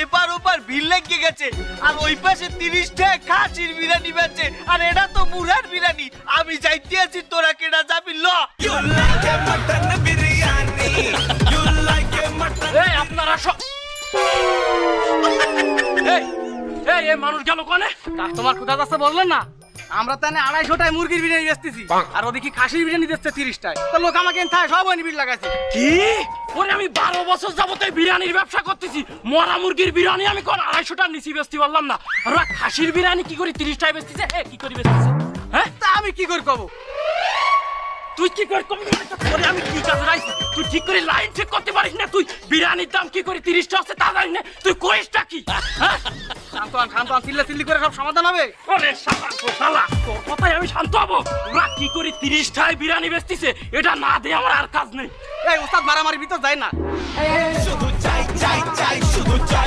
এপার ওপার ভিড় লেগে গেছে, আর ওই পাশে 30 টাকা খাসির বিরিয়ানি বেচে, আর এটা তো মুরার বিরিয়ানি। আমি যাইতে আছি, তোরা কেনা যাবি? ল আপনারা সব এই মানুষ গেল কোনে? কাস্টমার কোথা যাচ্ছে বললেন না? আমরা তাহলে 250 টাকায় মুরগির বিরিয়ানি বেচতেছি, আর ওদিকে খাসির বিরিয়ানি দিচ্ছে 30 টাকায়। তো লোক আমাকে এনথায় সব বিল লাগাইছে। কি ওরে, আমি 12 বছর যাবত এই বিরিয়ানির ব্যবসা করতেছি, মরা মুরগির বিরিয়ানি আমি কোন 250 টাকা নিচে বেচতে পারলাম না, আর ওরা খাসির বিরিয়ানি কি করে 30 টাকায় বেচতেছে? কি করে বেচতেছে? হ্যাঁ, তা আমি কি করে কব? তুই কি করে কবি? ওরে আমি কি কাজ রাইছি? তুই ঠিক করে লাইন ঠিক করতে পারিস না? তুই বিরিয়ানির দাম কি করে 30 টাকা আছে তা জানিস না? তুই কইসটা কি? হ্যাঁ, শান্ত চিল্লি করে সব সমাধান হবে। ওরে শালা তোর কথাই আমি শান্ত হবো? ওরা কি করে 30 টাকায় বিরিয়ানি বেচতেছে, এটা না দিয়ে আমার আর কাজ নেই। এই ওস্তাদ মারামারি ভিতর যায় না। শুধু চাই চাই চাই, শুধু চাই।